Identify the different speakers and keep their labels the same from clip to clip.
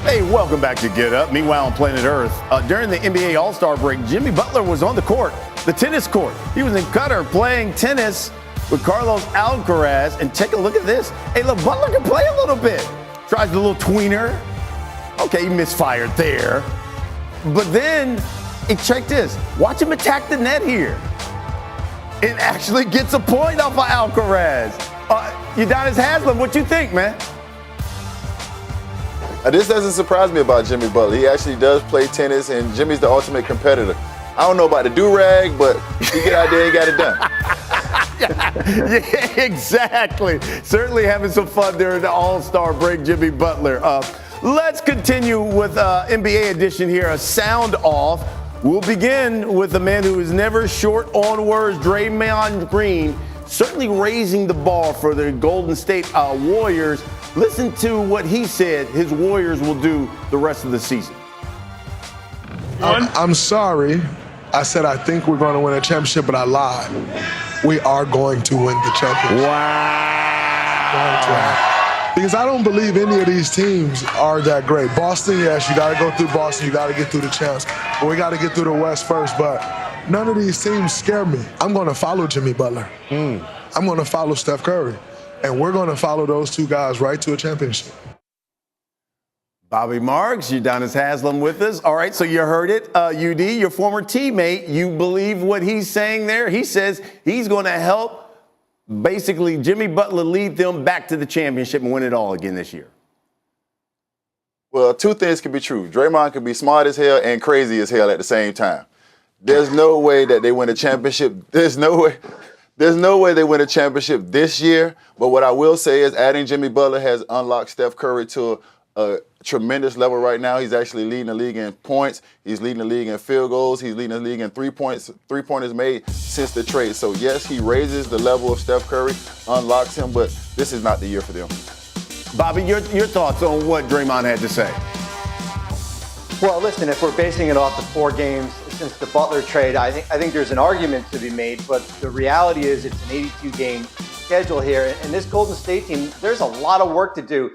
Speaker 1: Hey, welcome back to Get Up. Meanwhile, on planet Earth, during the NBA All-Star break, Jimmy Butler was on the court, the tennis court. He was in Qatar playing tennis with Carlos Alcaraz. And take a look at this. Hey, look, Butler can play a little bit. Tries the little tweener. Okay, he misfired there. But then, check this. Watch him attack the net here. It actually gets a point off of Alcaraz. Udonis Haslem, what you think, man?
Speaker 2: This doesn't surprise me about Jimmy Butler. He actually does play tennis, and Jimmy's the ultimate competitor. I don't know about the do-rag, but he get out there and got it done.
Speaker 1: Yeah, exactly. Certainly having some fun during the All-Star break, Jimmy Butler. Let's continue with NBA edition here, a sound off. We'll begin with a man who is never short on words, Draymond Green, certainly raising the bar for the Golden State Warriors. Listen to what he said his Warriors will do the rest of the season.
Speaker 3: I'm sorry. I said I think we're going to win a championship, but I lied. We are going to win the championship.
Speaker 1: Wow.
Speaker 3: Because I don't believe any of these teams are that great. Boston, yes, you got to go through Boston. You got to get through the champs. But we got to get through the West first. But none of these teams scare me. I'm going to follow Jimmy Butler. I'm going to follow Steph Curry. And we're going to follow those two guys right to a championship.
Speaker 1: Bobby Marks, Udonis Haslem with us. All right, so you heard it. UD, your former teammate, you believe what he's saying there? He says he's going to help basically Jimmy Butler lead them back to the championship and win it all again this year.
Speaker 2: Well, two things can be true. Draymond can be smart as hell and crazy as hell at the same time. There's no way that they win a championship. There's no way they win a championship this year. But what I will say is adding Jimmy Butler has unlocked Steph Curry to a tremendous level right now. He's actually leading the league in points. He's leading the league in field goals. He's leading the league in three-pointers made since the trade. So, yes, he raises the level of Steph Curry, unlocks him, but this is not the year for them.
Speaker 1: Bobby, your thoughts on what Draymond had to say?
Speaker 4: Well, listen, if we're basing it off the 4 games since the Butler trade, I think there's an argument to be made, but the reality is it's an 82-game schedule here. And this Golden State team, there's a lot of work to do.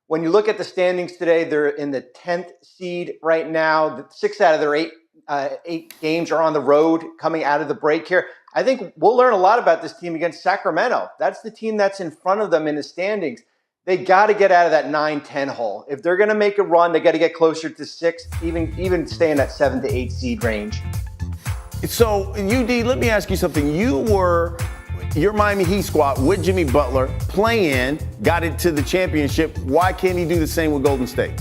Speaker 4: When you look at the standings today, they're in the 10th seed right now. 6 out of their 8 games are on the road coming out of the break here. I think we'll learn a lot about this team against Sacramento. That's the team that's in front of them in the standings. They got to get out of that 9-10 hole. If they're going to make a run, they got to get closer to 6, even stay in that 7 to 8 seed range.
Speaker 1: So, UD, let me ask you something. Your Miami Heat squad with Jimmy Butler playing, got it to the championship. Why can't he do the same with Golden State?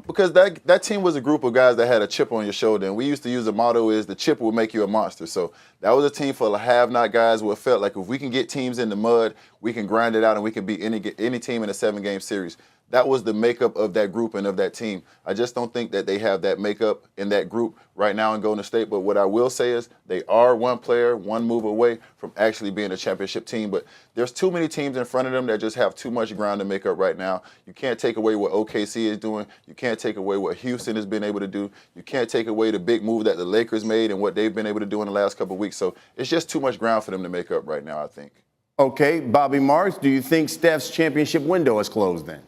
Speaker 2: Because that team was a group of guys that had a chip on your shoulder, and we used to use the motto is the chip will make you a monster. So that was a team full of have-not guys who felt like if we can get teams in the mud, we can grind it out and we can beat any team in a 7-game series. That was the makeup of that group and of that team. I just don't think that they have that makeup in that group right now in Golden State. But what I will say is they are one player, one move away from actually being a championship team. But there's too many teams in front of them that just have too much ground to make up right now. You can't take away what OKC is doing. You can't take away what Houston has been able to do. You can't take away the big move that the Lakers made and what they've been able to do in the last couple of weeks. So it's just too much ground for them to make up right now, I think.
Speaker 1: Okay, Bobby Marks, do you think Steph's championship window is closed then?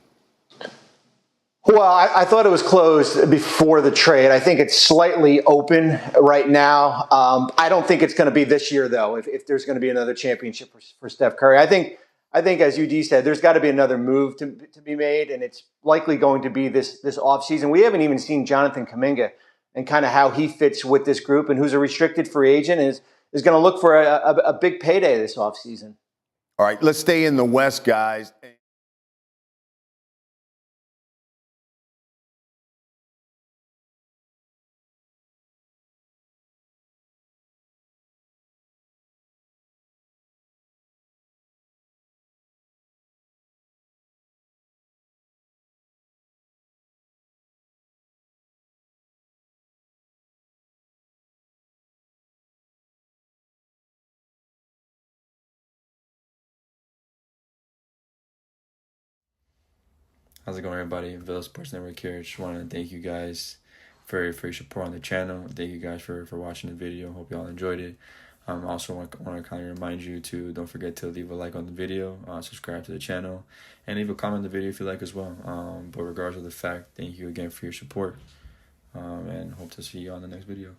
Speaker 4: Well, I thought it was closed before the trade. I think it's slightly open right now. I don't think it's going to be this year, though, if there's going to be another championship for Steph Curry. I think, as UD said, there's got to be another move to be made, and it's likely going to be this offseason. We haven't even seen Jonathan Kuminga and kind of how he fits with this group and who's a restricted free agent and is going to look for a big payday this offseason.
Speaker 1: All right, let's stay in the West, guys.
Speaker 5: How's it going, everybody? Villa Sports Network here. Just wanted to thank you guys for your support on the channel. Thank you guys for watching the video. Hope y'all enjoyed it. I also want to kind of remind you to don't forget to leave a like on the video, subscribe to the channel, and leave a comment on the video if you like as well. But regardless of the fact, thank you again for your support, and hope to see you on the next video.